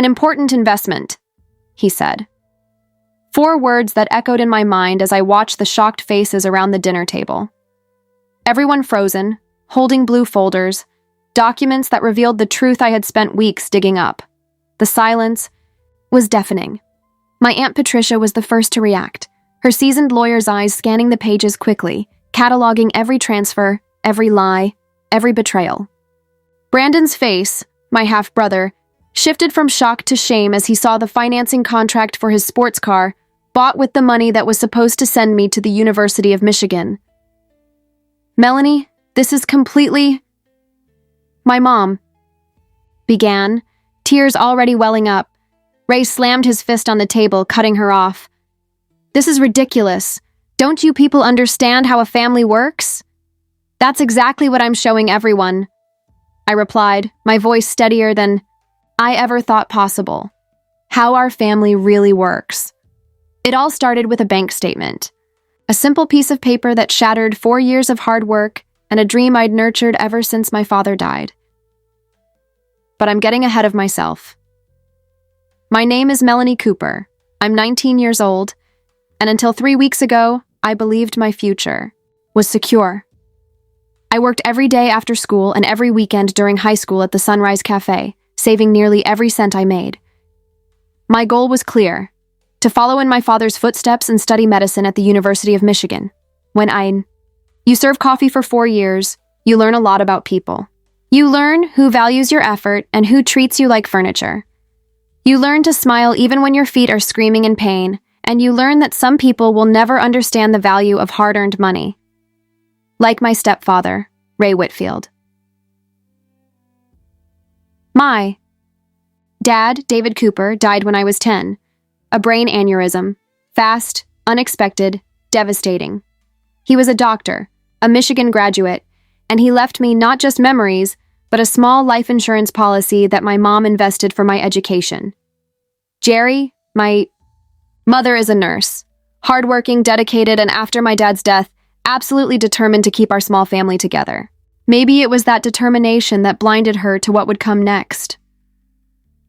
important investment, he said. 4 words that echoed in my mind as I watched the shocked faces around the dinner table. Everyone frozen, holding blue folders, documents that revealed the truth I had spent weeks digging up. The silence was deafening. My Aunt Patricia was the first to react, her seasoned lawyer's eyes scanning the pages quickly, cataloging every transfer, every lie, every betrayal. Brandon's face, my half-brother, shifted from shock to shame as he saw the financing contract for his sports car bought with the money that was supposed to send me to the University of Michigan. "Melanie, this is completely—" "My mom," began, tears already welling up. Ray slammed his fist on the table, cutting her off. "This is ridiculous. Don't you people understand how a family works?" "That's exactly what I'm showing everyone," I replied, my voice steadier than I ever thought possible. How our family really works. It all started with a bank statement. A simple piece of paper that shattered 4 years of hard work and a dream I'd nurtured ever since my father died. But I'm getting ahead of myself. My name is Melanie Cooper. I'm 19 years old, and until 3 weeks ago, I believed my future was secure. I worked every day after school and every weekend during high school at the Sunrise Cafe, saving nearly every cent I made. My goal was clear: to follow in my father's footsteps and study medicine at the University of Michigan. You serve coffee for 4 years, you learn a lot about people. You learn who values your effort and who treats you like furniture. You learn to smile even when your feet are screaming in pain, and you learn that some people will never understand the value of hard-earned money. Like my stepfather, Ray Whitfield. My dad, David Cooper, died when I was 10. A brain aneurysm. Fast, unexpected, devastating. He was a doctor, a Michigan graduate, and he left me not just memories, but a small life insurance policy that my mom invested for my education. Jerry, my mother, is a nurse. Hardworking, dedicated, and after my dad's death, absolutely determined to keep our small family together. Maybe it was that determination that blinded her to what would come next.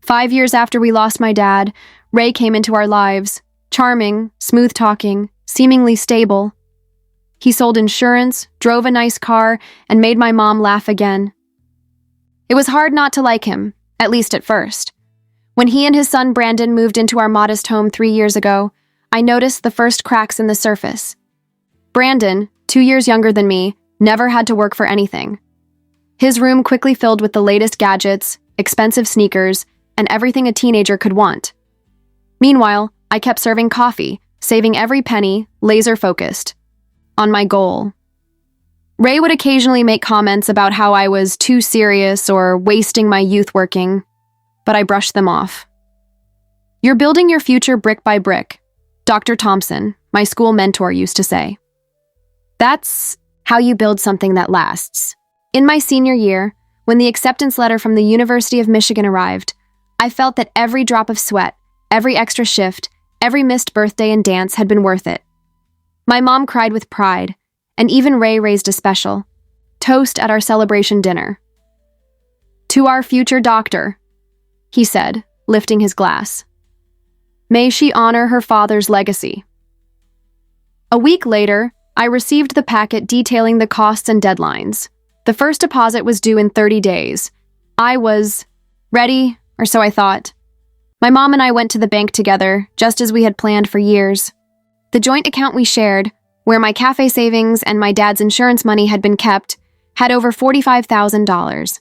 5 years after we lost my dad, Ray came into our lives, charming, smooth-talking, seemingly stable. He sold insurance, drove a nice car, and made my mom laugh again. It was hard not to like him, at least at first. When he and his son Brandon moved into our modest home 3 years ago, I noticed the first cracks in the surface. Brandon, 2 years younger than me, never had to work for anything. His room quickly filled with the latest gadgets, expensive sneakers, and everything a teenager could want. Meanwhile, I kept serving coffee, saving every penny, laser-focused on my goal. Ray would occasionally make comments about how I was too serious or wasting my youth working, but I brushed them off. "You're building your future brick by brick," Dr. Thompson, my school mentor, used to say. That's how you build something that lasts. In my senior year, when the acceptance letter from the University of Michigan arrived, I felt that every drop of sweat, every extra shift, every missed birthday and dance had been worth it. My mom cried with pride, and even Ray raised a special toast at our celebration dinner. "To our future doctor," he said, lifting his glass. "May she honor her father's legacy." A week later, I received the packet detailing the costs and deadlines. The first deposit was due in 30 days. I was ready, or so I thought. My mom and I went to the bank together, just as we had planned for years. The joint account we shared, where my cafe savings and my dad's insurance money had been kept, had over $45,000.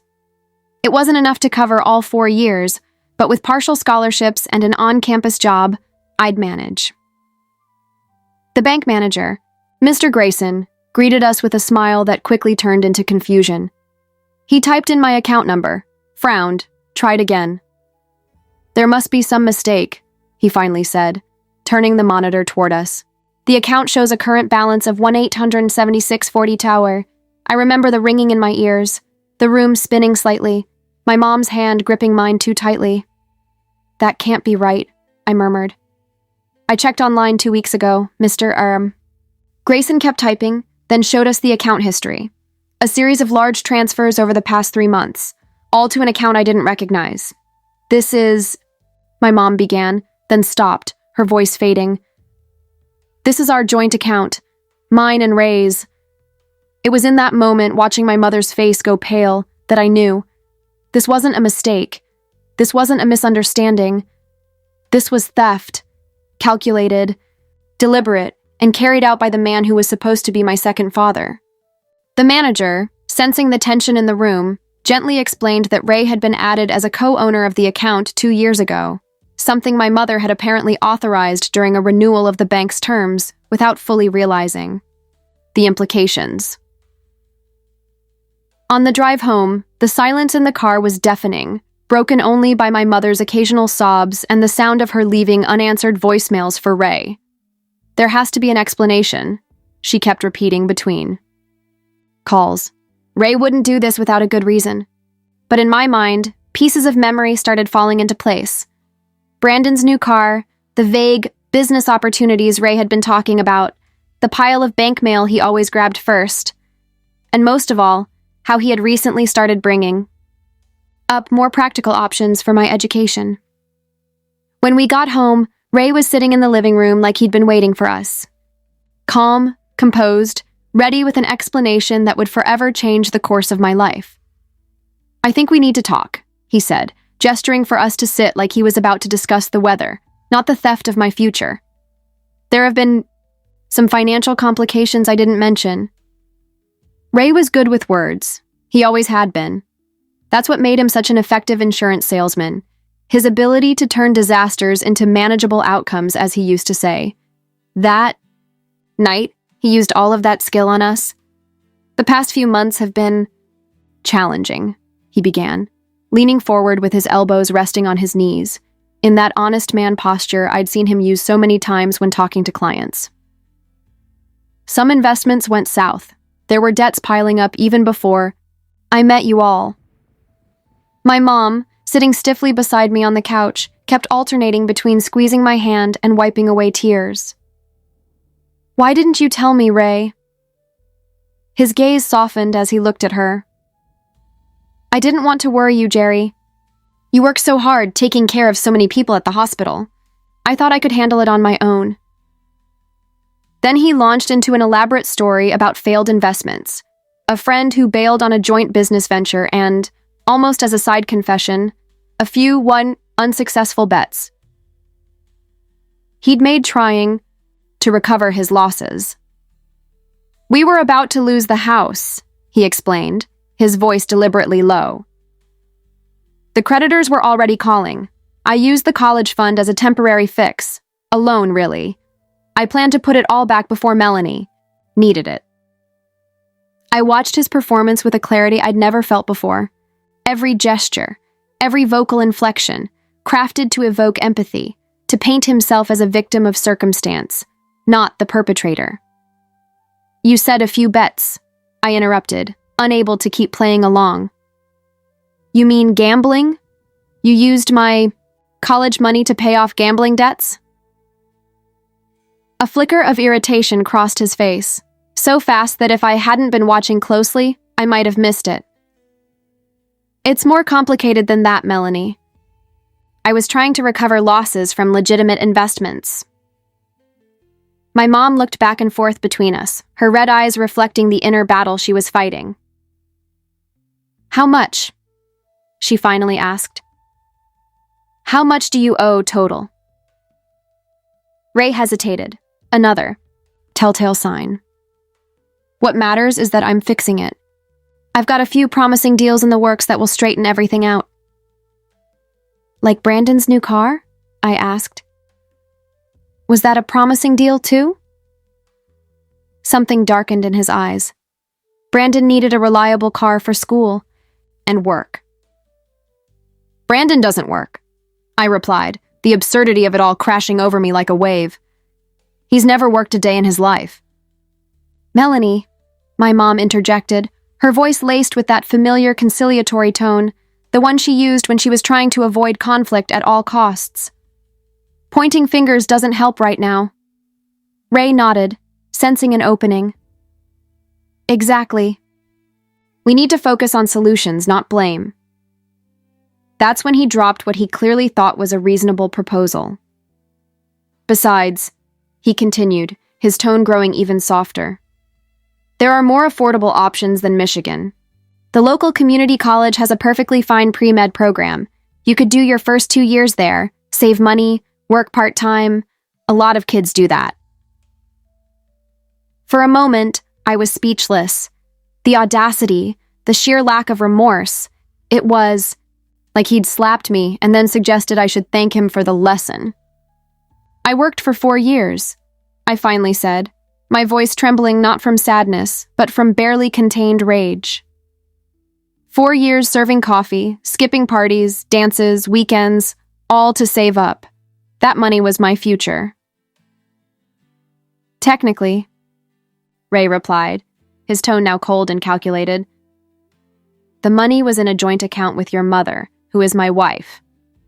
It wasn't enough to cover all 4 years, but with partial scholarships and an on-campus job, I'd manage. The bank manager, Mr. Grayson, greeted us with a smile that quickly turned into confusion. He typed in my account number, frowned, tried again. "There must be some mistake," he finally said, turning the monitor toward us. "The account shows a current balance of 1,876.40 tower. I remember the ringing in my ears, the room spinning slightly, my mom's hand gripping mine too tightly. "That can't be right," I murmured. "I checked online 2 weeks ago, Mr. Grayson kept typing, then showed us the account history. A series of large transfers over the past 3 months, all to an account I didn't recognize. "This is my mom began, then stopped, her voice fading. This is our joint account, mine and Ray's. It was in that moment, watching my mother's face go pale, that I knew. This wasn't a mistake. This wasn't a misunderstanding. This was theft, calculated, deliberate, and carried out by the man who was supposed to be my second father. The manager, sensing the tension in the room, gently explained that Ray had been added as a co-owner of the account 2 years ago, something my mother had apparently authorized during a renewal of the bank's terms without fully realizing the implications. On the drive home, the silence in the car was deafening, broken only by my mother's occasional sobs and the sound of her leaving unanswered voicemails for Ray. There has to be an explanation, she kept repeating between calls. Ray wouldn't do this without a good reason. But in my mind, pieces of memory started falling into place. Brandon's new car, the vague business opportunities Ray had been talking about, the pile of bank mail he always grabbed first, and most of all, how he had recently started bringing up more practical options for my education. When we got home, Ray was sitting in the living room like he'd been waiting for us. Calm, composed, ready with an explanation that would forever change the course of my life. I think we need to talk, he said, gesturing for us to sit like he was about to discuss the weather, not the theft of my future. There have been some financial complications I didn't mention. Ray was good with words. He always had been. That's what made him such an effective insurance salesman. His ability to turn disasters into manageable outcomes, as he used to say. That night, he used all of that skill on us. The past few months have been challenging, he began, leaning forward with his elbows resting on his knees, in that honest man posture I'd seen him use so many times when talking to clients. Some investments went south. There were debts piling up even before I met you all. My mom, sitting stiffly beside me on the couch, kept alternating between squeezing my hand and wiping away tears. Why didn't you tell me, Ray? His gaze softened as he looked at her. I didn't want to worry you, Jerry. You work so hard taking care of so many people at the hospital. I thought I could handle it on my own. Then he launched into an elaborate story about failed investments, a friend who bailed on a joint business venture and, almost as a side confession, a few unsuccessful bets he'd made trying to recover his losses. We were about to lose the house, he explained, his voice deliberately low. The creditors were already calling. I used the college fund as a temporary fix, a loan really. I planned to put it all back before Melanie needed it. I watched his performance with a clarity I'd never felt before. Every gesture, every vocal inflection, crafted to evoke empathy, to paint himself as a victim of circumstance, not the perpetrator. You said a few bets, I interrupted, unable to keep playing along. You mean gambling? You used my college money to pay off gambling debts? A flicker of irritation crossed his face, so fast that if I hadn't been watching closely, I might have missed it. It's more complicated than that, Melanie. I was trying to recover losses from legitimate investments. My mom looked back and forth between us, her red eyes reflecting the inner battle she was fighting. How much? She finally asked. How much do you owe total? Ray hesitated. Another telltale sign. What matters is that I'm fixing it. I've got a few promising deals in the works that will straighten everything out. Like Brandon's new car? I asked. Was that a promising deal too? Something darkened in his eyes. Brandon needed a reliable car for school and work. Brandon doesn't work, I replied, the absurdity of it all crashing over me like a wave. He's never worked a day in his life. Melanie, my mom interjected, her voice laced with that familiar conciliatory tone, the one she used when she was trying to avoid conflict at all costs. Pointing fingers doesn't help right now. Ray nodded, sensing an opening. Exactly. We need to focus on solutions, not blame. That's when he dropped what he clearly thought was a reasonable proposal. Besides, he continued, his tone growing even softer, there are more affordable options than Michigan. The local community college has a perfectly fine pre-med program. You could do your first 2 years there, save money, work part-time. A lot of kids do that. For a moment, I was speechless. The audacity, the sheer lack of remorse. It was like he'd slapped me and then suggested I should thank him for the lesson. I worked for 4 years, I finally said, my voice trembling not from sadness, but from barely contained rage. 4 years serving coffee, skipping parties, dances, weekends, all to save up. That money was my future. Technically, Ray replied, his tone now cold and calculated. The money was in a joint account with your mother, who is my wife.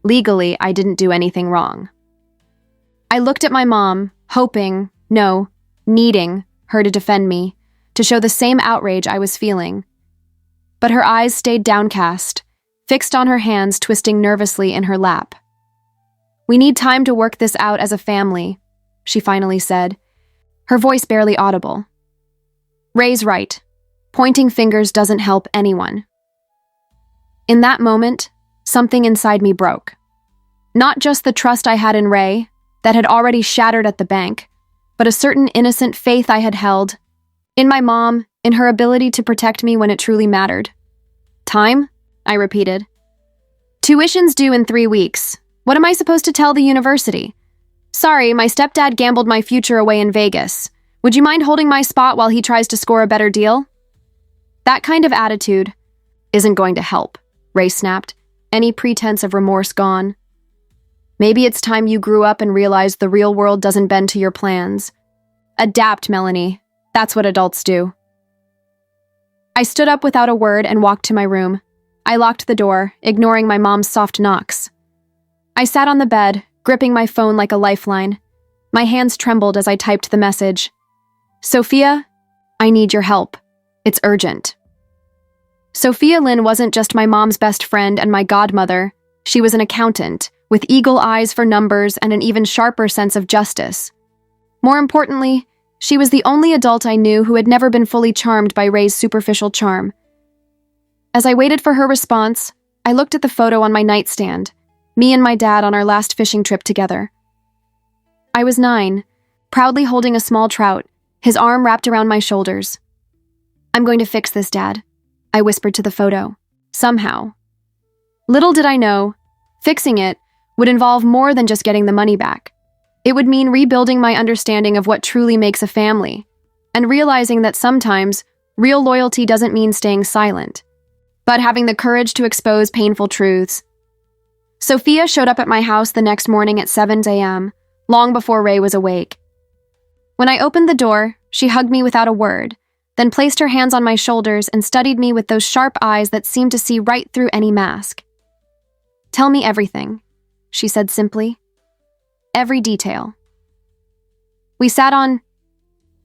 Legally, I didn't do anything wrong. I looked at my mom, hoping, no, needing her to defend me, to show the same outrage I was feeling. But her eyes stayed downcast, fixed on her hands twisting nervously in her lap. We need time to work this out as a family, she finally said, her voice barely audible. Ray's right. Pointing fingers doesn't help anyone. In that moment, something inside me broke. Not just the trust I had in Ray, that had already shattered at the bank, but a certain innocent faith I had held in my mom, in her ability to protect me when it truly mattered. Time? I repeated. Tuition's due in 3 weeks. What am I supposed to tell the university? Sorry, my stepdad gambled my future away in Vegas. Would you mind holding my spot while he tries to score a better deal? That kind of attitude isn't going to help, Ray snapped, any pretense of remorse gone. Maybe it's time you grew up and realized the real world doesn't bend to your plans. Adapt, Melanie. That's what adults do. I stood up without a word and walked to my room. I locked the door, ignoring my mom's soft knocks. I sat on the bed, gripping my phone like a lifeline. My hands trembled as I typed the message. Sophia, I need your help. It's urgent. Sophia Lynn wasn't just my mom's best friend and my godmother. She was an accountant, with eagle eyes for numbers and an even sharper sense of justice. More importantly, she was the only adult I knew who had never been fully charmed by Ray's superficial charm. As I waited for her response, I looked at the photo on my nightstand, me and my dad on our last fishing trip together. I was 9, proudly holding a small trout, his arm wrapped around my shoulders. I'm going to fix this, Dad, I whispered to the photo, somehow. Little did I know, fixing it would involve more than just getting the money back. It would mean rebuilding my understanding of what truly makes a family, and realizing that sometimes real loyalty doesn't mean staying silent, but having the courage to expose painful truths. Sophia showed up at my house the next morning at 7 a.m., long before Ray was awake. When I opened the door, she hugged me without a word, then placed her hands on my shoulders and studied me with those sharp eyes that seemed to see right through any mask. Tell me everything, she said simply. Every detail. We sat on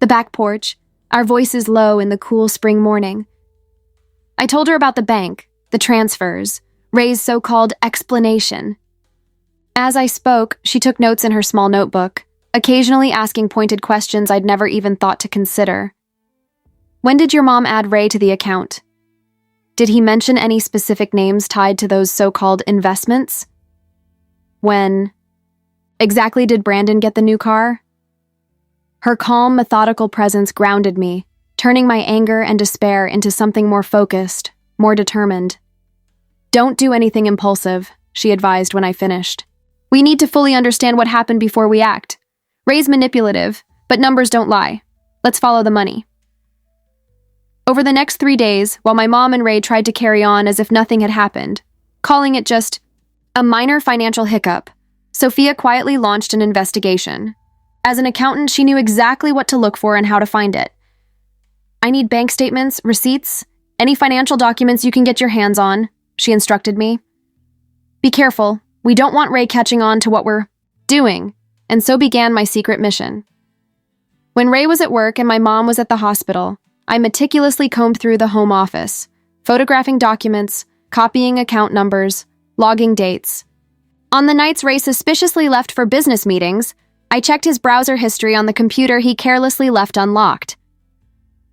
the back porch, our voices low in the cool spring morning. I told her about the bank, the transfers, Ray's so-called explanation. As I spoke, she took notes in her small notebook, occasionally asking pointed questions I'd never even thought to consider. When did your mom add Ray to the account? Did he mention any specific names tied to those so-called investments? When exactly did Brandon get the new car? Her calm, methodical presence grounded me, turning my anger and despair into something more focused, more determined. Don't do anything impulsive, she advised when I finished. We need to fully understand what happened before we act. Ray's manipulative, but numbers don't lie. Let's follow the money. Over the next 3 days, while my mom and Ray tried to carry on as if nothing had happened, calling it just a minor financial hiccup, Sophia quietly launched an investigation. As an accountant, she knew exactly what to look for and how to find it. I need bank statements, receipts, any financial documents you can get your hands on, she instructed me. Be careful, we don't want Ray catching on to what we're doing, and so began my secret mission. When Ray was at work and my mom was at the hospital, I meticulously combed through the home office, photographing documents, copying account numbers, logging dates. On the nights Ray suspiciously left for business meetings, I checked his browser history on the computer he carelessly left unlocked.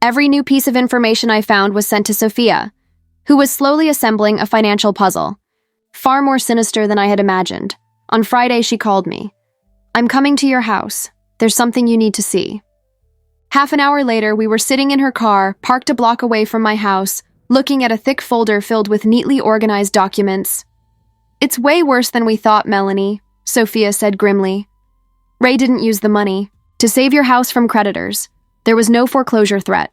Every new piece of information I found was sent to Sophia, who was slowly assembling a financial puzzle. Far more sinister than I had imagined. On Friday, she called me. "I'm coming to your house. There's something you need to see." Half an hour later, we were sitting in her car, parked a block away from my house, looking at a thick folder filled with neatly organized documents. "It's way worse than we thought, Melanie," Sophia said grimly. "Ray didn't use the money to save your house from creditors. There was no foreclosure threat."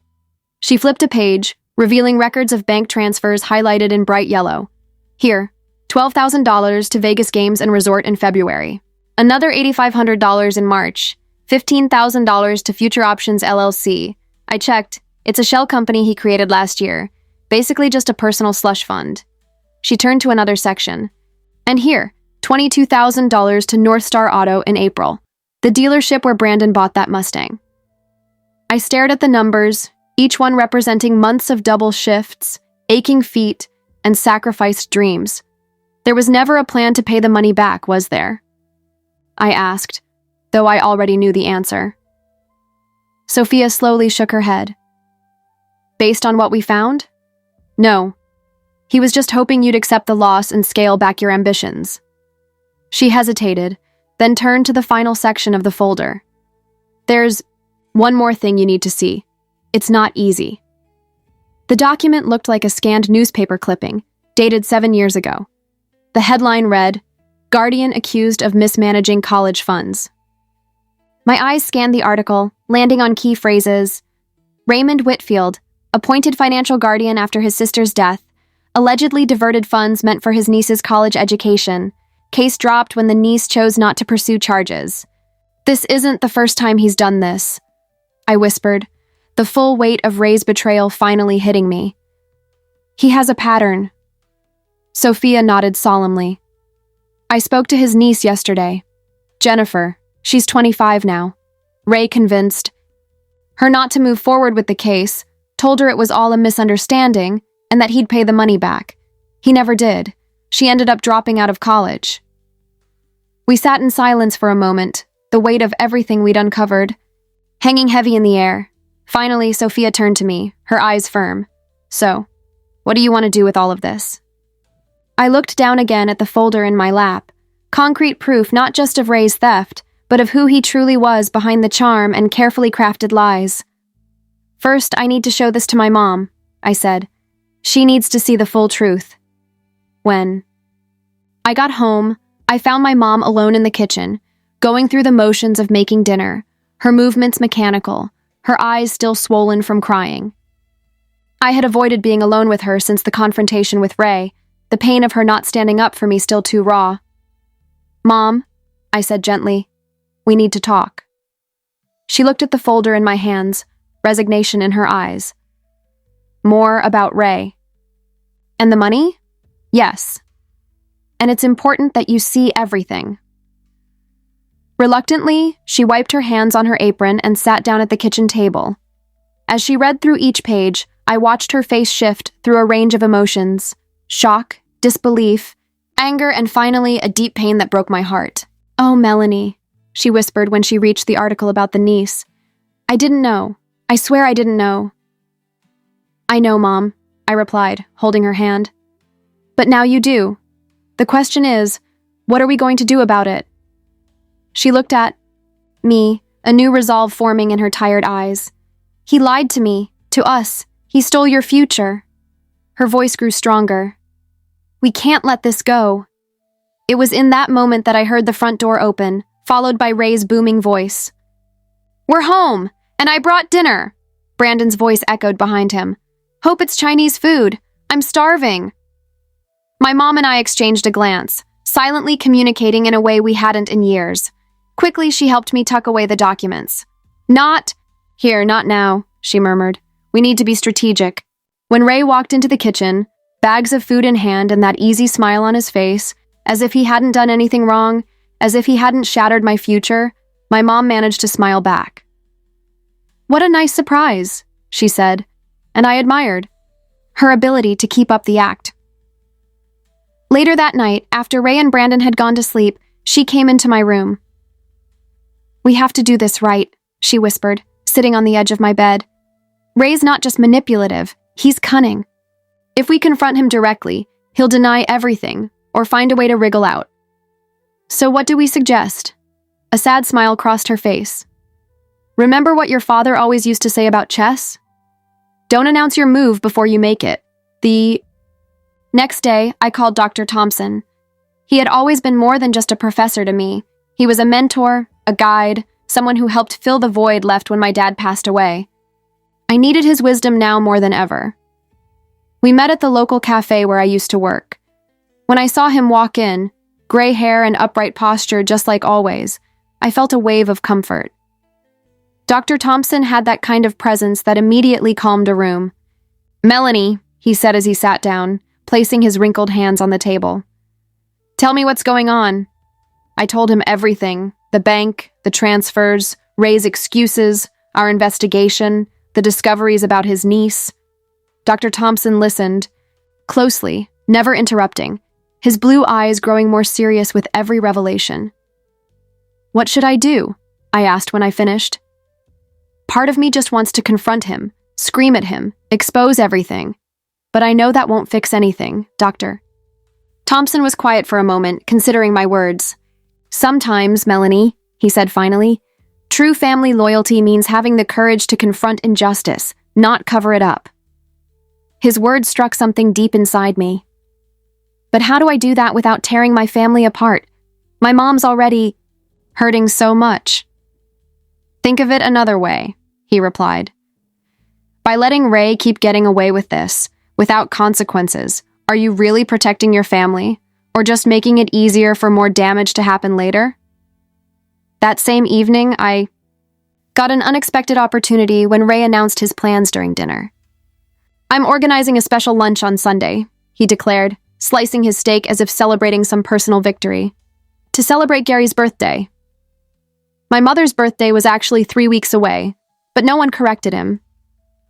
She flipped a page, revealing records of bank transfers highlighted in bright yellow. "Here, $12,000 to Vegas Games and Resort in February. Another $8,500 in March. $15,000 to Future Options LLC. I checked. It's a shell company he created last year. Basically just a personal slush fund." She turned to another section. "And here, $22,000 to North Star Auto in April. The dealership where Brandon bought that Mustang." I stared at the numbers, each one representing months of double shifts, aching feet, and sacrificed dreams. There was never a plan to pay the money back, was there? I asked, though I already knew the answer. Sophia slowly shook her head. "Based on what we found? No. He was just hoping you'd accept the loss and scale back your ambitions." She hesitated, then turned to the final section of the folder. "There's one more thing you need to see. It's not easy." The document looked like a scanned newspaper clipping, dated 7 years ago. The headline read, "Guardian accused of mismanaging college funds." My eyes scanned the article, landing on key phrases. Raymond Whitfield, appointed financial guardian after his sister's death, allegedly diverted funds meant for his niece's college education. Case dropped when the niece chose not to pursue charges. "This isn't the first time he's done this," I whispered, the full weight of Ray's betrayal finally hitting me. "He has a pattern." Sophia nodded solemnly. "I spoke to his niece yesterday. Jennifer. She's 25 now. Ray convinced her not to move forward with the case, told her it was all a misunderstanding, and that he'd pay the money back. He never did. She ended up dropping out of college." We sat in silence for a moment, the weight of everything we'd uncovered hanging heavy in the air. Finally, Sophia turned to me, her eyes firm. "So, what do you want to do with all of this?" I looked down again at the folder in my lap, concrete proof not just of Ray's theft, but of who he truly was behind the charm and carefully crafted lies. "First, I need to show this to my mom," I said. "She needs to see the full truth." When I got home, I found my mom alone in the kitchen, going through the motions of making dinner, her movements mechanical, her eyes still swollen from crying. I had avoided being alone with her since the confrontation with Ray, the pain of her not standing up for me still too raw. "Mom," I said gently, "we need to talk." She looked at the folder in my hands, resignation in her eyes. "More about Ray." "And the money?" "Yes. And it's important that you see everything." Reluctantly, she wiped her hands on her apron and sat down at the kitchen table. As she read through each page, I watched her face shift through a range of emotions: shock, disbelief, anger, and finally a deep pain that broke my heart. "Oh, Melanie," she whispered when she reached the article about the niece. "I didn't know. I swear I didn't know." "I know, Mom," I replied, holding her hand. "But now you do. The question is, what are we going to do about it?" She looked at me, a new resolve forming in her tired eyes. "He lied to me, to us. He stole your future." Her voice grew stronger. "We can't let this go." It was in that moment that I heard the front door open, followed by Ray's booming voice. "We're home, and I brought dinner." Brandon's voice echoed behind him. "Hope it's Chinese food. I'm starving." My mom and I exchanged a glance, silently communicating in a way we hadn't in years. Quickly, she helped me tuck away the documents. "Not here, not now," she murmured. "We need to be strategic." When Ray walked into the kitchen, bags of food in hand and that easy smile on his face, as if he hadn't done anything wrong, as if he hadn't shattered my future, my mom managed to smile back. "What a nice surprise," she said, and I admired her ability to keep up the act. Later that night, after Ray and Brandon had gone to sleep, she came into my room. "We have to do this right," she whispered, sitting on the edge of my bed. "Ray's not just manipulative, he's cunning. If we confront him directly, he'll deny everything or find a way to wriggle out. So what do we suggest?" A sad smile crossed her face. "Remember what your father always used to say about chess? Don't announce your move before you make it." The next day, I called Dr. Thompson. He had always been more than just a professor to me. He was a mentor, a guide, someone who helped fill the void left when my dad passed away. I needed his wisdom now more than ever. We met at the local cafe where I used to work. When I saw him walk in, gray hair and upright posture just like always, I felt a wave of comfort. Dr. Thompson had that kind of presence that immediately calmed a room. "Melanie," he said as he sat down, placing his wrinkled hands on the table. "Tell me what's going on." I told him everything: the bank, the transfers, Ray's excuses, our investigation, the discoveries about his niece. Dr. Thompson listened, closely, never interrupting, his blue eyes growing more serious with every revelation. "What should I do?" I asked when I finished. "Part of me just wants to confront him, scream at him, expose everything. But I know that won't fix anything, Doctor." Thompson was quiet for a moment, considering my words. "Sometimes, Melanie," he said finally, "true family loyalty means having the courage to confront injustice, not cover it up." His words struck something deep inside me. But how do I do that without tearing my family apart? My mom's already hurting so much. "Think of it another way," he replied. "By letting Ray keep getting away with this, without consequences, are you really protecting your family, or just making it easier for more damage to happen later?" That same evening, I got an unexpected opportunity when Ray announced his plans during dinner. "I'm organizing a special lunch on Sunday," he declared, slicing his steak as if celebrating some personal victory. "To celebrate Gary's birthday." My mother's birthday was actually 3 weeks away, but no one corrected him.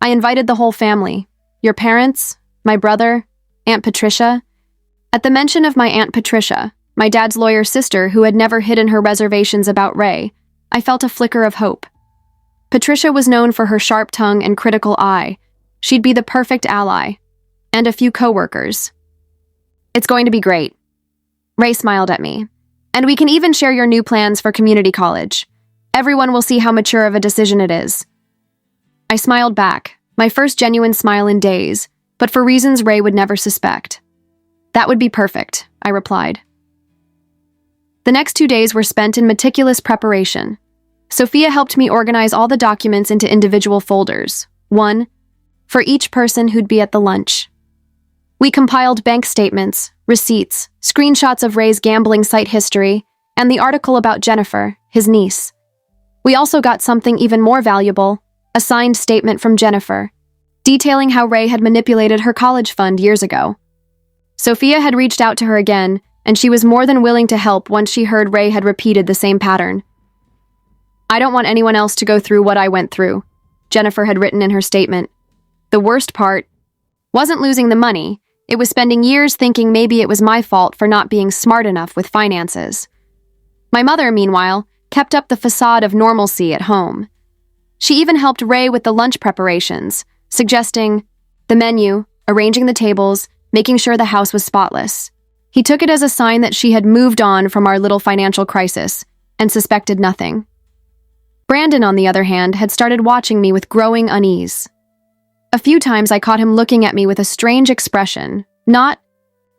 I invited the whole family: your parents, my brother, Aunt Patricia. At the mention of my Aunt Patricia, my dad's lawyer sister who had never hidden her reservations about Ray, I felt a flicker of hope. Patricia was known for her sharp tongue and critical eye. She'd be the perfect ally. And a few coworkers. "It's going to be great." Ray smiled at me. "And we can even share your new plans for community college. Everyone will see how mature of a decision it is." I smiled back, my first genuine smile in days, but for reasons Ray would never suspect. "That would be perfect," I replied. The next 2 days were spent in meticulous preparation. Sophia helped me organize all the documents into individual folders, one for each person who'd be at the lunch. We compiled bank statements, receipts, screenshots of Ray's gambling site history, and the article about Jennifer, his niece. We also got something even more valuable: a signed statement from Jennifer, detailing how Ray had manipulated her college fund years ago. Sophia had reached out to her again, and she was more than willing to help once she heard Ray had repeated the same pattern. "I don't want anyone else to go through what I went through," Jennifer had written in her statement. "The worst part wasn't losing the money, it was spending years thinking maybe it was my fault for not being smart enough with finances." My mother, meanwhile, kept up the facade of normalcy at home. She even helped Ray with the lunch preparations, suggesting the menu, arranging the tables, making sure the house was spotless. He took it as a sign that she had moved on from our little financial crisis and suspected nothing. Brandon, on the other hand, had started watching me with growing unease. A few times I caught him looking at me with a strange expression, not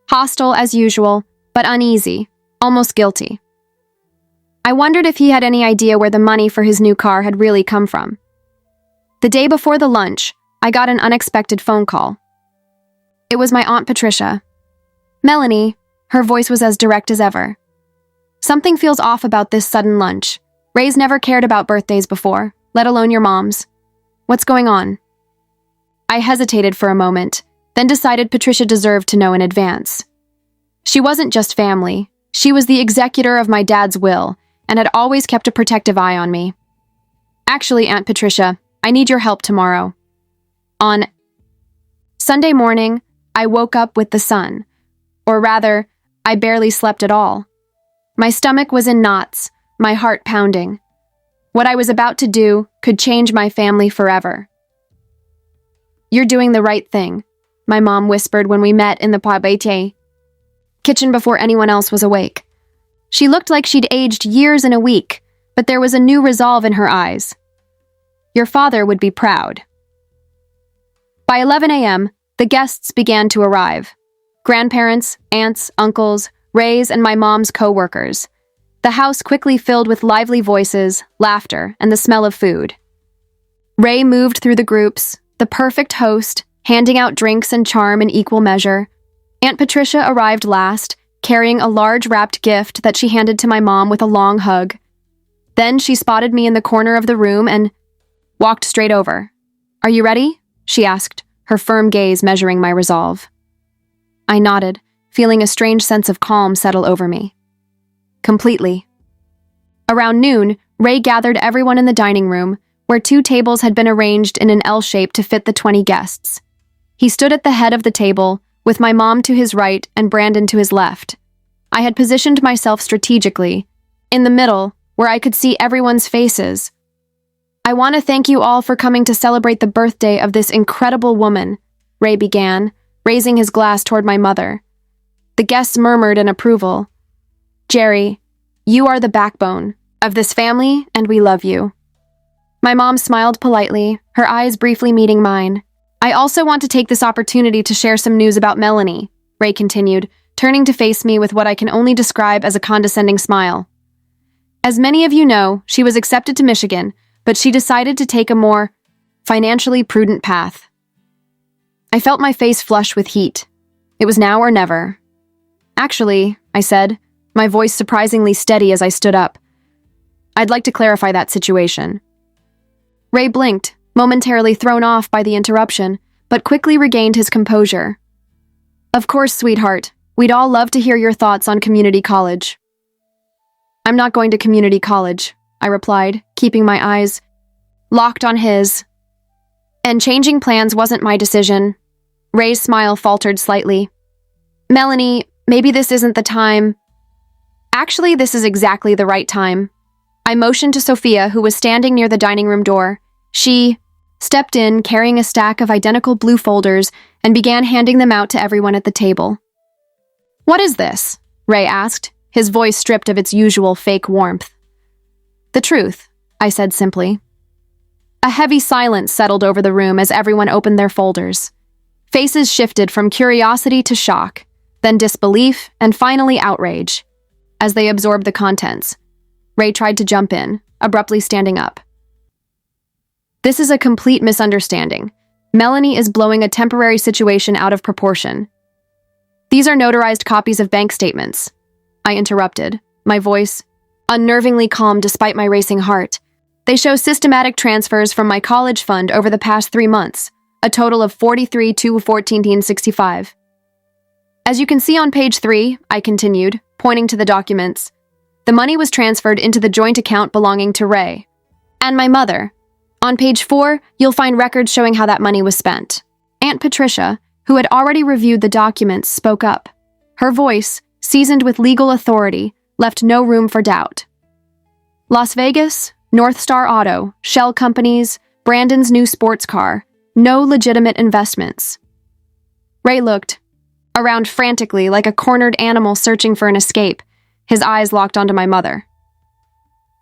hostile as usual, but uneasy, almost guilty. I wondered if he had any idea where the money for his new car had really come from. The day before the lunch, I got an unexpected phone call. It was my Aunt Patricia. "Melanie," her voice was as direct as ever. "Something feels off about this sudden lunch. Ray's never cared about birthdays before, let alone your mom's. What's going on?" I hesitated for a moment, then decided Patricia deserved to know in advance. She wasn't just family. She was the executor of my dad's will, and had always kept a protective eye on me. "Actually, Aunt Patricia, I need your help tomorrow." On Sunday morning, I woke up with the sun, or rather, I barely slept at all. My stomach was in knots, my heart pounding. What I was about to do could change my family forever. "You're doing the right thing," my mom whispered when we met in the poêle kitchen before anyone else was awake. She looked like she'd aged years in a week, but there was a new resolve in her eyes. "Your father would be proud." By 11 a.m., the guests began to arrive. Grandparents, aunts, uncles, Ray's, and my mom's co-workers. The house quickly filled with lively voices, laughter, and the smell of food. Ray moved through the groups, the perfect host, handing out drinks and charm in equal measure. Aunt Patricia arrived last, carrying a large wrapped gift that she handed to my mom with a long hug. Then she spotted me in the corner of the room and walked straight over. "Are you ready?" she asked, her firm gaze measuring my resolve. I nodded, feeling a strange sense of calm settle over me. Completely. Around noon, Ray gathered everyone in the dining room, where 2 tables had been arranged in an L shape to fit the 20 guests. He stood at the head of the table, with my mom to his right and Brandon to his left. I had positioned myself strategically, in the middle, where I could see everyone's faces. "I want to thank you all for coming to celebrate the birthday of this incredible woman," Ray began, raising his glass toward my mother. The guests murmured in approval. "Jerry, you are the backbone of this family, and we love you." My mom smiled politely, her eyes briefly meeting mine. "I also want to take this opportunity to share some news about Melanie," Ray continued, turning to face me with what I can only describe as a condescending smile. "As many of you know, she was accepted to Michigan, but she decided to take a more financially prudent path." I felt my face flush with heat. It was now or never. "Actually," I said, my voice surprisingly steady as I stood up, "I'd like to clarify that situation." Ray blinked, momentarily thrown off by the interruption, but quickly regained his composure. "Of course, sweetheart. We'd all love to hear your thoughts on community college." "I'm not going to community college," I replied, keeping my eyes locked on his. "And changing plans wasn't my decision." Ray's smile faltered slightly. "Melanie, maybe this isn't the time." "Actually, this is exactly the right time." I motioned to Sophia, who was standing near the dining room door. She stepped in, carrying a stack of identical blue folders, and began handing them out to everyone at the table. "What is this?" Ray asked, his voice stripped of its usual fake warmth. "The truth," I said simply. A heavy silence settled over the room as everyone opened their folders. Faces shifted from curiosity to shock, then disbelief, and finally outrage. As they absorbed the contents, Ray tried to jump in, abruptly standing up. "This is a complete misunderstanding. Melanie is blowing a temporary situation out of proportion. These are notarized copies of bank statements," I interrupted, my voice unnervingly calm despite my racing heart. "They show systematic transfers from my college fund over the past 3 months, a total of $43,214.65. As you can see on page 3, I continued, pointing to the documents, the money was transferred into the joint account belonging to Ray and my mother. On page 4, you'll find records showing how that money was spent." Aunt Patricia, who had already reviewed the documents, spoke up. Her voice, seasoned with legal authority, left no room for doubt. "Las Vegas, North Star Auto, Shell Companies, Brandon's new sports car, no legitimate investments." Ray looked around frantically like a cornered animal searching for an escape, his eyes locked onto my mother.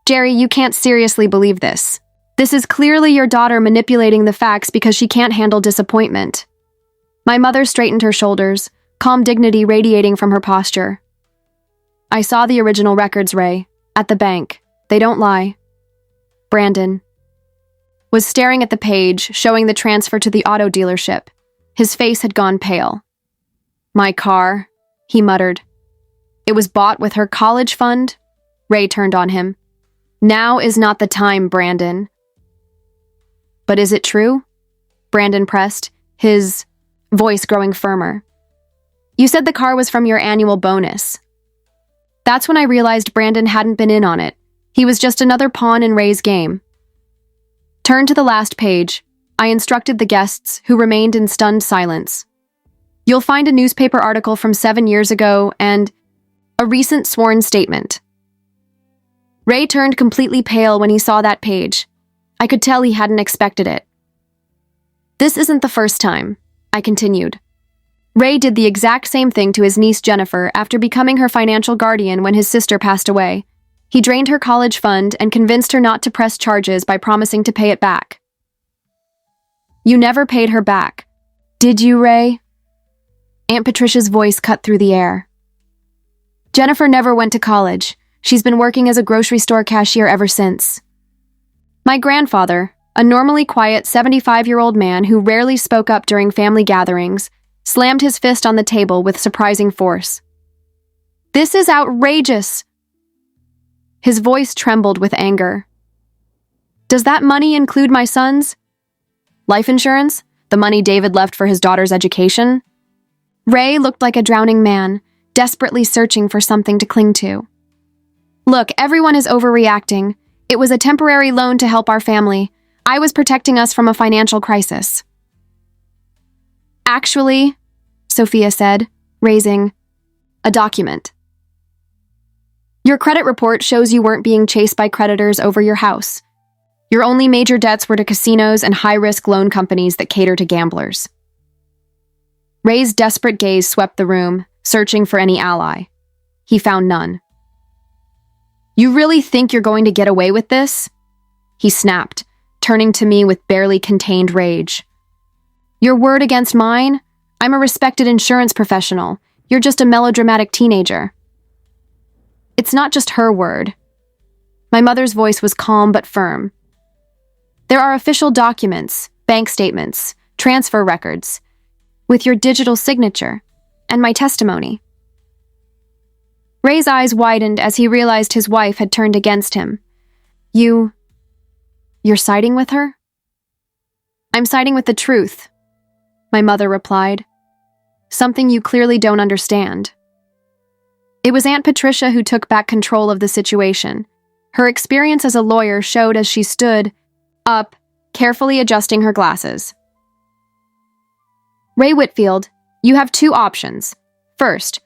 "Jerry, you can't seriously believe this. This is clearly your daughter manipulating the facts because she can't handle disappointment." My mother straightened her shoulders, calm dignity radiating from her posture. "I saw the original records, Ray, at the bank. They don't lie." Brandon was staring at the page showing the transfer to the auto dealership. His face had gone pale. "My car," he muttered. "It was bought with her college fund?" Ray turned on him. "Now is not the time, Brandon." "But is it true?" Brandon pressed, his voice growing firmer. "You said the car was from your annual bonus." That's when I realized Brandon hadn't been in on it. He was just another pawn in Ray's game. "Turn to the last page," I instructed the guests, who remained in stunned silence. "You'll find a newspaper article from 7 years ago, and A recent sworn statement. Ray turned completely pale when he saw that page. I could tell he hadn't expected it. This isn't the first time, I continued. Ray did the exact same thing to his niece Jennifer after becoming her financial guardian when his sister passed away. He drained her college fund and convinced her not to press charges by promising to pay it back. You never paid her back, did you, Ray? Aunt Patricia's voice cut through the air. Jennifer never went to college. She's been working as a grocery store cashier ever since. My grandfather, a normally quiet 75-year-old man who rarely spoke up during family gatherings, slammed his fist on the table with surprising force. This is outrageous! His voice trembled with anger. Does that money include my son's? Life insurance? The money David left for his daughter's education? Ray looked like a drowning man, desperately searching for something to cling to. Look, everyone is overreacting. It was a temporary loan to help our family. I was protecting us from a financial crisis. Actually, Sophia said, raising a document. Your credit report shows you weren't being chased by creditors over your house. Your only major debts were to casinos and high-risk loan companies that cater to gamblers. Ray's desperate gaze swept the room, searching for any ally. He found none. You really think you're going to get away with this? He snapped, turning to me with barely contained rage. Your word against mine? I'm a respected insurance professional. You're just a melodramatic teenager. It's not just her word. My mother's voice was calm but firm. There are official documents, bank statements, transfer records, with your digital signature, and my testimony. Ray's eyes widened as he realized his wife had turned against him. You're siding with her? I'm siding with the truth, my mother replied. Something you clearly don't understand. It was Aunt Patricia who took back control of the situation. Her experience as a lawyer showed as she stood up, carefully adjusting her glasses. Ray Whitfield, you have two options. First,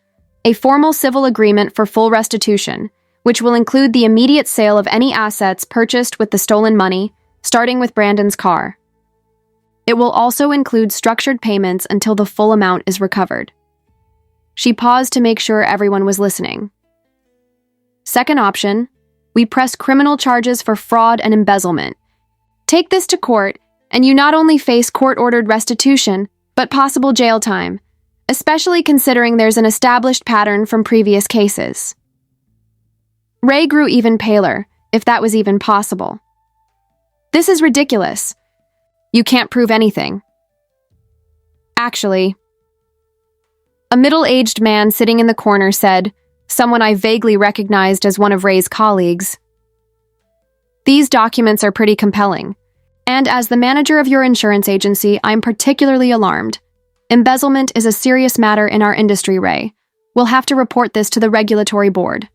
a formal civil agreement for full restitution, which will include the immediate sale of any assets purchased with the stolen money, starting with Brandon's car. It will also include structured payments until the full amount is recovered. She paused to make sure everyone was listening. Second option, we press criminal charges for fraud and embezzlement. Take this to court, and you not only face court-ordered restitution, but possible jail time, especially considering there's an established pattern from previous cases. Ray grew even paler, if that was even possible. This is ridiculous. You can't prove anything. Actually, a middle-aged man sitting in the corner said, someone I vaguely recognized as one of Ray's colleagues. These documents are pretty compelling, and as the manager of your insurance agency, I'm particularly alarmed. Embezzlement is a serious matter in our industry, Ray. We'll have to report this to the regulatory board.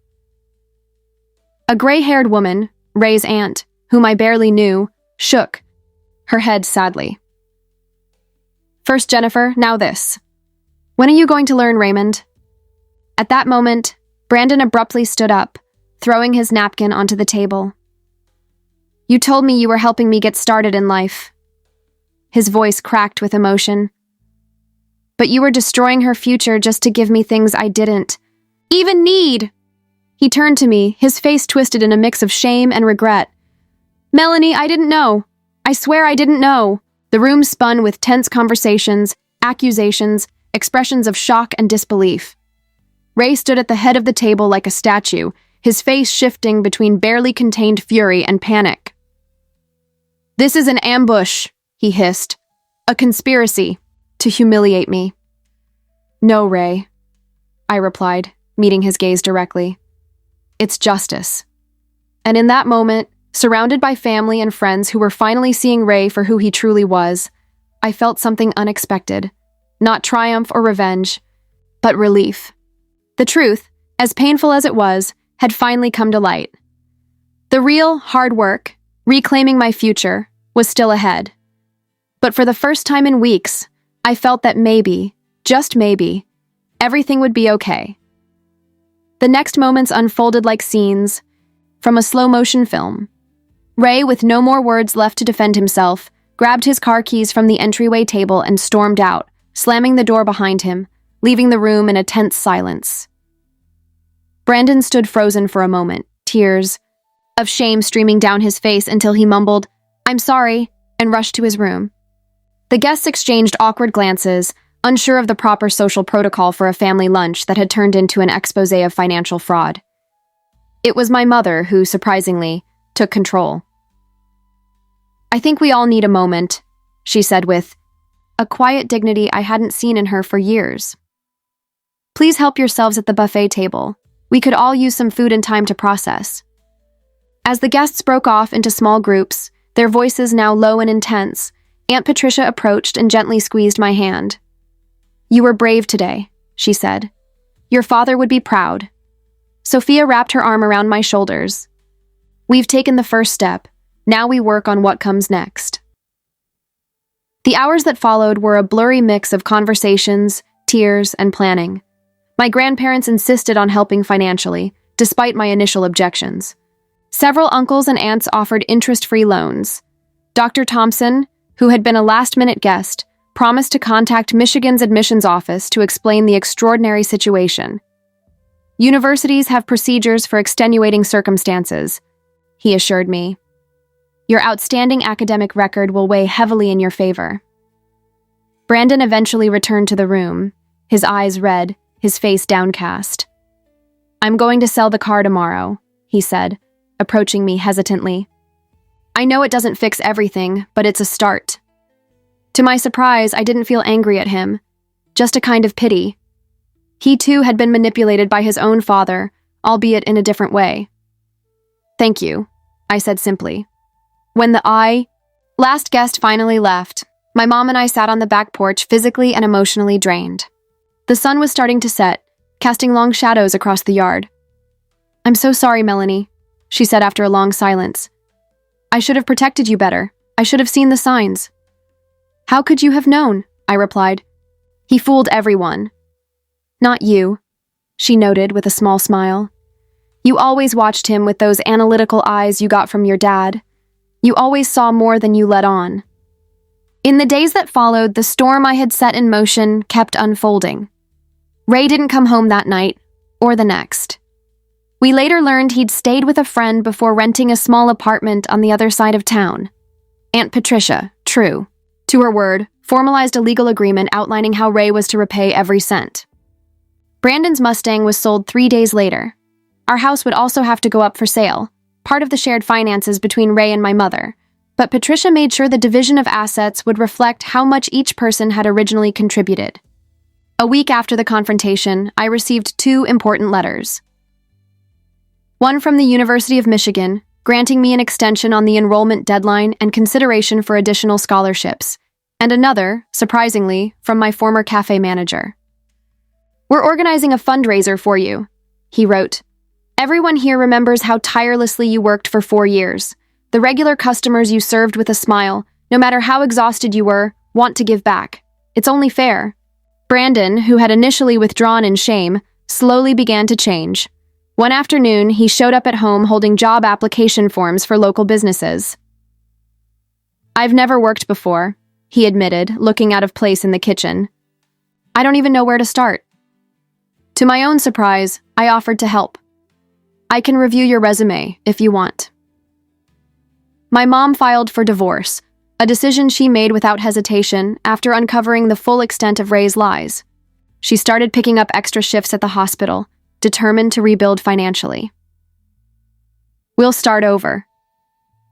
A gray-haired woman, Ray's aunt, whom I barely knew, shook, her head sadly. First Jennifer, now this. When are you going to learn, Raymond? At that moment, Brandon abruptly stood up, throwing his napkin onto the table. You told me you were helping me get started in life. His voice cracked with emotion. But you were destroying her future just to give me things I didn't even need. He turned to me, his face twisted in a mix of shame and regret. Melanie, I didn't know. I swear I didn't know. The room spun with tense conversations, accusations, expressions of shock and disbelief. Ray stood at the head of the table like a statue, his face shifting between barely contained fury and panic. This is an ambush, he hissed. A conspiracy to humiliate me. No, Ray, I replied, meeting his gaze directly. It's justice. And in that moment, surrounded by family and friends who were finally seeing Ray for who he truly was, I felt something unexpected. Not triumph or revenge, but relief. The truth, as painful as it was, had finally come to light. The real, hard work, reclaiming my future, was still ahead. But for the first time in weeks, I felt that maybe, just maybe, everything would be okay. The next moments unfolded like scenes from a slow-motion film. Ray, with no more words left to defend himself, grabbed his car keys from the entryway table and stormed out, slamming the door behind him, leaving the room in a tense silence. Brandon stood frozen for a moment, tears of shame streaming down his face until he mumbled, "I'm sorry," and rushed to his room. The guests exchanged awkward glances, unsure of the proper social protocol for a family lunch that had turned into an expose of financial fraud. It was my mother who, surprisingly, took control. "I think we all need a moment," she said with a quiet dignity I hadn't seen in her for years. "Please help yourselves at the buffet table. We could all use some food and time to process." As the guests broke off into small groups, their voices now low and intense, Aunt Patricia approached and gently squeezed my hand. "You were brave today," she said. "Your father would be proud." Sophia wrapped her arm around my shoulders. "We've taken the first step. Now we work on what comes next." The hours that followed were a blurry mix of conversations, tears, and planning. My grandparents insisted on helping financially, despite my initial objections. Several uncles and aunts offered interest-free loans. Dr. Thompson, who had been a last-minute guest, promised to contact Michigan's admissions office to explain the extraordinary situation. "Universities have procedures for extenuating circumstances," he assured me. "Your outstanding academic record will weigh heavily in your favor." Brandon eventually returned to the room, his eyes red, his face downcast. "I'm going to sell the car tomorrow," he said, approaching me hesitantly. "I know it doesn't fix everything, but it's a start." To my surprise, I didn't feel angry at him, just a kind of pity. He too had been manipulated by his own father, albeit in a different way. "Thank you," I said simply. When the last guest finally left, my mom and I sat on the back porch physically and emotionally drained. The sun was starting to set, casting long shadows across the yard. "I'm so sorry, Melanie," she said after a long silence. "I should have protected you better. I should have seen the signs." "How could you have known?" I replied. "He fooled everyone." "Not you," she noted with a small smile. "You always watched him with those analytical eyes you got from your dad. You always saw more than you let on." In the days that followed, the storm I had set in motion kept unfolding. Ray didn't come home that night, or the next. We later learned he'd stayed with a friend before renting a small apartment on the other side of town. Aunt Patricia, true, to her word, formalized a legal agreement outlining how Ray was to repay every cent. Brandon's Mustang was sold 3 days later. Our house would also have to go up for sale, part of the shared finances between Ray and my mother, but Patricia made sure the division of assets would reflect how much each person had originally contributed. A week after the confrontation, I received 2 important letters. One from the University of Michigan, granting me an extension on the enrollment deadline and consideration for additional scholarships, and another, surprisingly, from my former cafe manager. "We're organizing a fundraiser for you," he wrote. "Everyone here remembers how tirelessly you worked for 4 years. The regular customers you served with a smile, no matter how exhausted you were, want to give back. It's only fair." Brandon, who had initially withdrawn in shame, slowly began to change. One afternoon, he showed up at home holding job application forms for local businesses. "I've never worked before," he admitted, looking out of place in the kitchen. "I don't even know where to start." To my own surprise, I offered to help. "I can review your resume if you want." My mom filed for divorce, a decision she made without hesitation after uncovering the full extent of Ray's lies. She started picking up extra shifts at the hospital, determined to rebuild financially. "We'll start over,"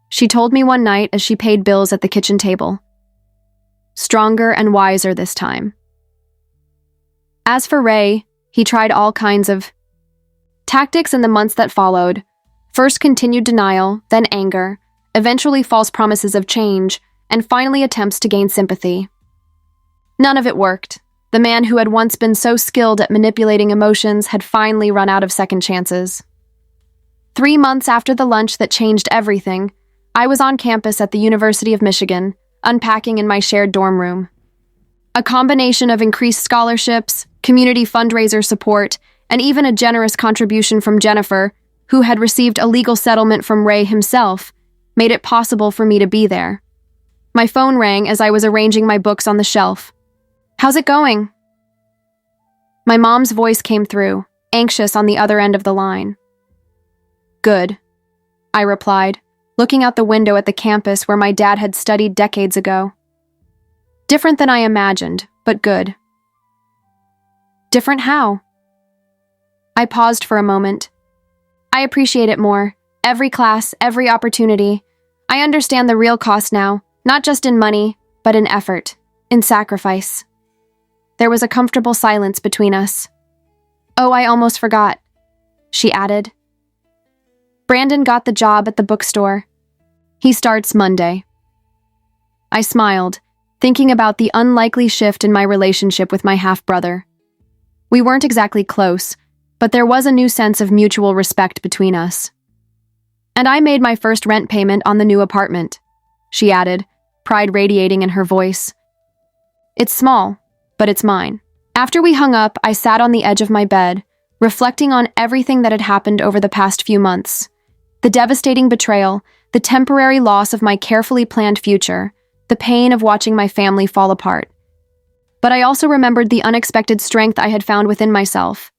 she told me one night as she paid bills at the kitchen table. "Stronger and wiser this time." As for Ray, he tried all kinds of tactics in the months that followed. First continued denial, then anger, eventually false promises of change, and finally attempts to gain sympathy. None of it worked. The man who had once been so skilled at manipulating emotions had finally run out of second chances. 3 months after the lunch that changed everything, I was on campus at the University of Michigan, unpacking in my shared dorm room. A combination of increased scholarships, community fundraiser support, and even a generous contribution from Jennifer, who had received a legal settlement from Ray himself, made it possible for me to be there. My phone rang as I was arranging my books on the shelf. "How's it going?" My mom's voice came through, anxious on the other end of the line. "Good," I replied, looking out the window at the campus where my dad had studied decades ago. "Different than I imagined, but good." "Different how?" I paused for a moment. "I appreciate it more. Every class, every opportunity. I understand the real cost now, not just in money, but in effort, in sacrifice." There was a comfortable silence between us. "Oh, I almost forgot," she added. "Brandon got the job at the bookstore. He starts Monday." I smiled, thinking about the unlikely shift in my relationship with my half-brother. We weren't exactly close, but there was a new sense of mutual respect between us. "And I made my first rent payment on the new apartment," she added, pride radiating in her voice. "It's small, but it's mine." After we hung up, I sat on the edge of my bed, reflecting on everything that had happened over the past few months. The devastating betrayal, the temporary loss of my carefully planned future, the pain of watching my family fall apart. But I also remembered the unexpected strength I had found within myself,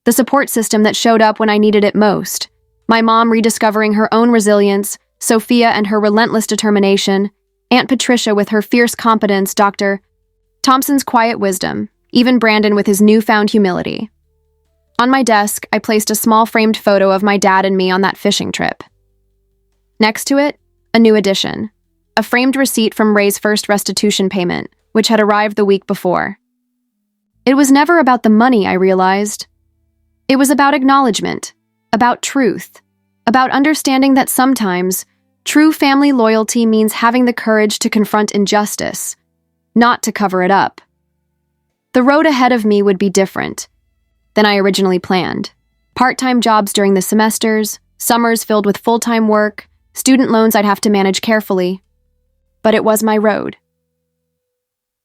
the support system that showed up when I needed it most, my mom rediscovering her own resilience, Sophia and her relentless determination, Aunt Patricia with her fierce competence, Dr. Thompson's quiet wisdom, even Brandon with his newfound humility. On my desk, I placed a small framed photo of my dad and me on that fishing trip. Next to it, a new addition, a framed receipt from Ray's first restitution payment, which had arrived the week before. It was never about the money, I realized. It was about acknowledgement, about truth, about understanding that sometimes true family loyalty means having the courage to confront injustice, not to cover it up. The road ahead of me would be different than I originally planned. Part-time jobs during the semesters, summers filled with full-time work, student loans I'd have to manage carefully. But it was my road.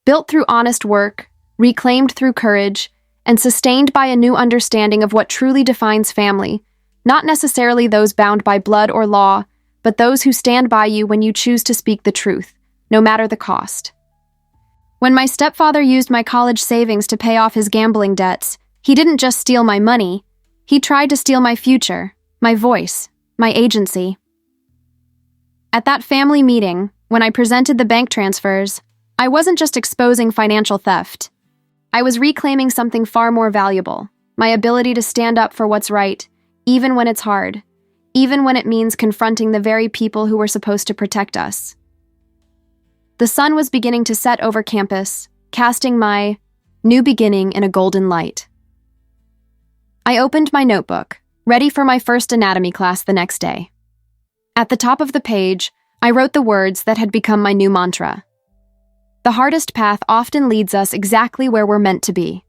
Built through honest work, reclaimed through courage, and sustained by a new understanding of what truly defines family, not necessarily those bound by blood or law, but those who stand by you when you choose to speak the truth, no matter the cost. When my stepfather used my college savings to pay off his gambling debts, he didn't just steal my money, he tried to steal my future, my voice, my agency. At that family meeting, when I presented the bank transfers, I wasn't just exposing financial theft. I was reclaiming something far more valuable, my ability to stand up for what's right, even when it's hard, even when it means confronting the very people who were supposed to protect us. The sun was beginning to set over campus, casting my new beginning in a golden light. I opened my notebook, ready for my first anatomy class the next day. At the top of the page, I wrote the words that had become my new mantra. The hardest path often leads us exactly where we're meant to be.